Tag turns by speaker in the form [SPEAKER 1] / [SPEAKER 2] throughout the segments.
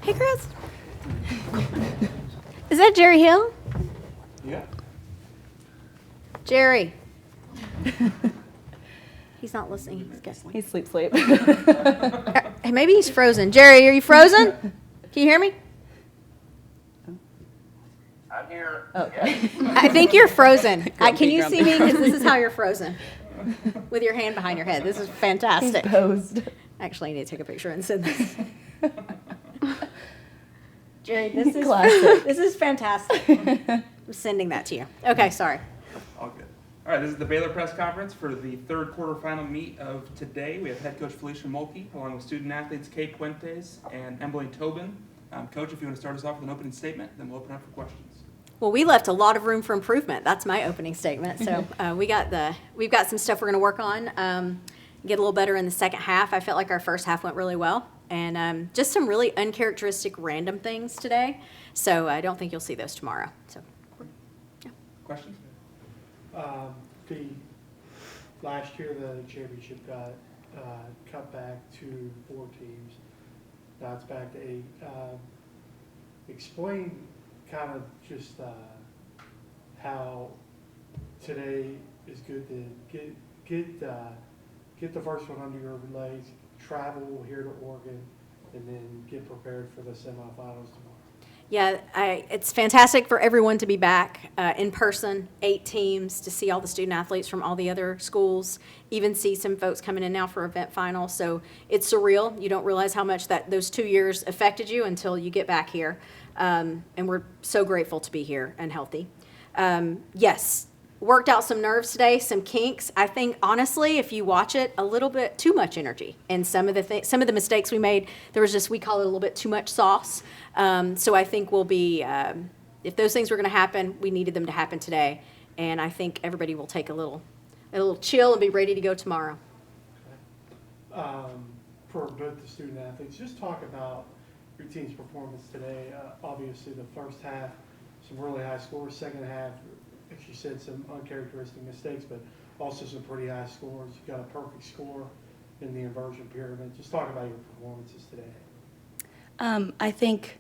[SPEAKER 1] Hey, Chris. Is that Jerry Hill?
[SPEAKER 2] Yeah.
[SPEAKER 1] Jerry. He's not listening. He's guessing.
[SPEAKER 3] He's sleep.
[SPEAKER 1] Hey, maybe he's frozen. Jerry, are you frozen? Can you hear me?
[SPEAKER 2] I'm here.
[SPEAKER 3] Okay.
[SPEAKER 1] I think you're frozen. Can you
[SPEAKER 3] Grumpy.
[SPEAKER 1] see me? Because this is how you're frozen. With your hand behind your head. This is
[SPEAKER 3] He's
[SPEAKER 1] fantastic.
[SPEAKER 3] posed.
[SPEAKER 1] Actually, I need to take a picture and send this. Jerry, this is
[SPEAKER 3] Classic.
[SPEAKER 1] This is fantastic. I'm sending that to you. Okay, sorry.
[SPEAKER 2] All good. All right, this is the Baylor press conference for the third quarterfinal meet of today. We have head coach Felicia Mulkey, along with student athletes Kate Puentes and Emily Tobin. Coach, if you want to start us off with an opening statement, then we'll open up for questions.
[SPEAKER 1] Well, we left a lot of room for improvement. That's my opening statement. So we've got some stuff we're going to work on. Get a little better in the second half. I felt like our first half went really well, and just some really uncharacteristic random things today. So I don't think you'll see those tomorrow. So, yeah.
[SPEAKER 2] Questions?
[SPEAKER 4] The last year the championship got cut back to 4 teams. Now it's back to 8. Explain kind of just how today is good to get the first one under your legs, travel here to Oregon, and then get prepared for the semifinals tomorrow.
[SPEAKER 1] Yeah, it's fantastic for everyone to be back in person, 8 teams, to see all the student athletes from all the other schools, even see some folks coming in now for event finals. So it's surreal. You don't realize how much that those 2 years affected you until you get back here. And we're so grateful to be here and healthy. Yes, worked out some nerves today, some kinks. I think, honestly, if you watch it, a little bit too much energy. And some of the mistakes we made, there was just, we call it a little bit too much sauce. So I think we'll be, if those things were going to happen, we needed them to happen today. And I think everybody will take a little chill and be ready to go tomorrow.
[SPEAKER 4] For both the student athletes, just talk about your team's performance today. Obviously, the first half, some really high scores. Second half, as you said, some uncharacteristic mistakes, but also some pretty high scores. You got a perfect score in the inversion pyramid. Just talk about your performances today.
[SPEAKER 3] I think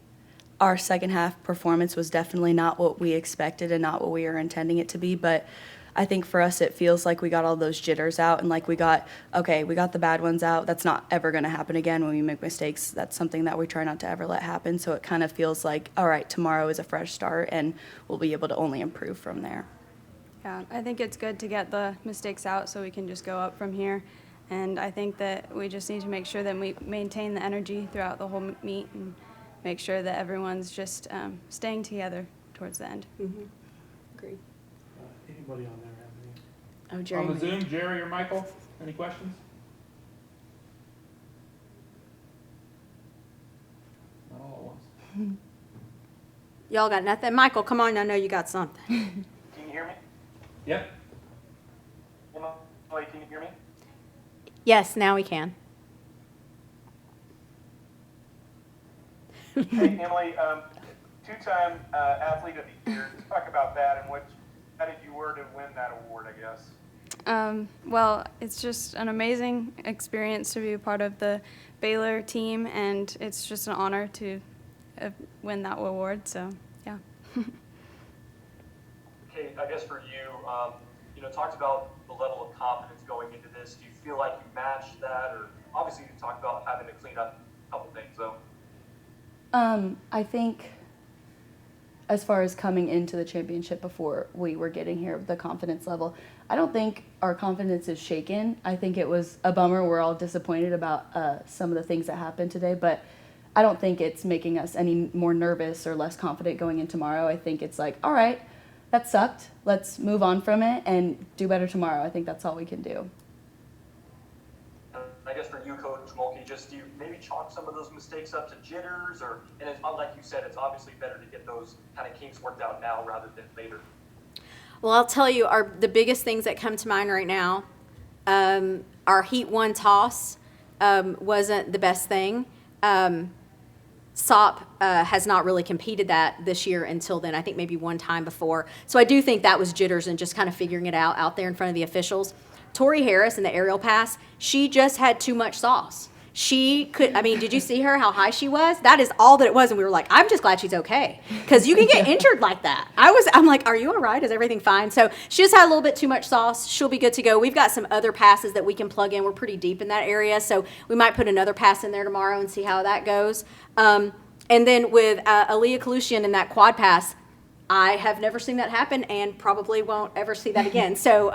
[SPEAKER 3] our second half performance was definitely not what we expected and not what we were intending it to be, but I think for us it feels like we got all those jitters out and like we got the bad ones out. That's not ever going to happen again when we make mistakes. That's something that we try not to ever let happen. So it kind of feels like, all right, tomorrow is a fresh start and we'll be able to only improve from there.
[SPEAKER 5] Yeah, I think it's good to get the mistakes out so we can just go up from here. And I think that we just need to make sure that we maintain the energy throughout the whole meet and make sure that everyone's just staying together towards the end.
[SPEAKER 1] Mm-hmm. Agreed.
[SPEAKER 4] Anybody on there have any?
[SPEAKER 1] Oh, Jerry.
[SPEAKER 2] On the Zoom, Jerry or Michael, any questions? Not all at once.
[SPEAKER 1] Y'all got nothing? Michael, come on, I know you got something.
[SPEAKER 6] Can you hear me?
[SPEAKER 2] Yep.
[SPEAKER 6] Emily, can you hear me?
[SPEAKER 1] Yes, now we can.
[SPEAKER 6] Hey, Emily, two-time athlete of the year. Let's talk about that and how did you were to win that award, I guess?
[SPEAKER 5] Well, it's just an amazing experience to be a part of the Baylor team, and it's just an honor to win that award, so yeah.
[SPEAKER 6] Okay, I guess for you, talked about the level of confidence going into this. Do you feel like you matched that? Or obviously you talked about having to clean up a couple things, though.
[SPEAKER 3] I think as far as coming into the championship before we were getting here, the confidence level, I don't think our confidence is shaken. I think it was a bummer. We're all disappointed about some of the things that happened today, but I don't think it's making us any more nervous or less confident going in tomorrow. I think it's like, all right, that sucked. Let's move on from it and do better tomorrow. I think that's all we can do.
[SPEAKER 6] I guess for you, Coach Mulkey, just do you maybe chalk some of those mistakes up to jitters, and it's like you said, it's obviously better to get those kind of kinks worked out now rather than later.
[SPEAKER 1] Well, I'll tell you, the biggest things that come to mind right now, our Heat 1 toss wasn't the best thing. SOP has not really competed that this year until then, I think maybe one time before. So I do think that was jitters and just kind of figuring it out there in front of the officials. Tori Harris in the aerial pass, she just had too much sauce. She could, I mean, did you see her, how high she was? That is all that it was. And we were like, I'm just glad she's okay. Because you can get injured like that. I'm like, are you all right? Is everything fine? So she just had a little bit too much sauce. She'll be good to go. We've got some other passes that we can plug in. We're pretty deep in that area. So we might put another pass in there tomorrow and see how that goes. And then with Aaliyah Kalushian in that quad pass, I have never seen that happen and probably won't ever see that again. So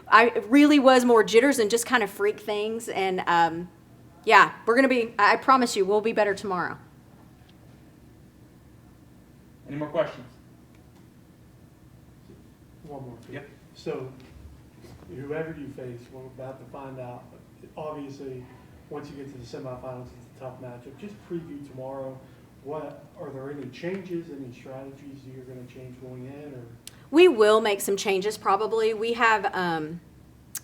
[SPEAKER 1] I really was more jitters and just kind of freak things. And yeah, we're going to be, I promise you, we'll be better tomorrow.
[SPEAKER 2] Any more questions?
[SPEAKER 4] One more.
[SPEAKER 2] Yep.
[SPEAKER 4] So whoever you face, we're about to find out. Obviously, once you get to the semifinals, it's a tough matchup. Just preview tomorrow. What are there any changes, any strategies you're going to change going in, or?
[SPEAKER 1] We will make some changes probably. We have,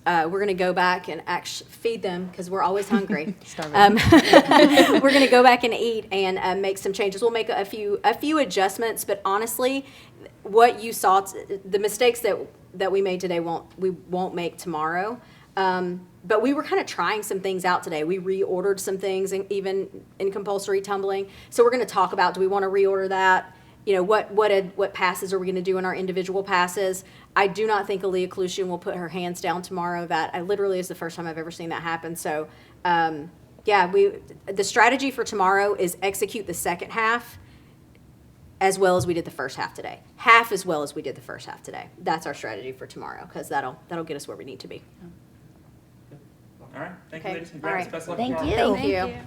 [SPEAKER 1] we're going to go back and actually feed them because we're always hungry. We're going to go back and eat and make some changes. We'll make a few adjustments, but honestly, what you saw, the mistakes that we made today, we won't make tomorrow. But we were kind of trying some things out today. We reordered some things, and even in compulsory tumbling. So we're going to talk about, do we want to reorder that? You know, what passes are we going to do in our individual passes? I do not think Aaliyah Kalushian will put her hands down tomorrow. That I literally is the first time I've ever seen that happen. So, yeah, the strategy for tomorrow is execute the second half as well as we did the first half today. Half as well as we did the first half today. That's our strategy for tomorrow because that'll get us where we need to be.
[SPEAKER 2] All right. Thank
[SPEAKER 1] Okay.
[SPEAKER 2] you, ladies.
[SPEAKER 1] All
[SPEAKER 2] Congrats.
[SPEAKER 1] right.
[SPEAKER 2] Best of luck
[SPEAKER 3] Thank
[SPEAKER 2] tomorrow.
[SPEAKER 3] you.
[SPEAKER 1] Thank you.
[SPEAKER 5] you.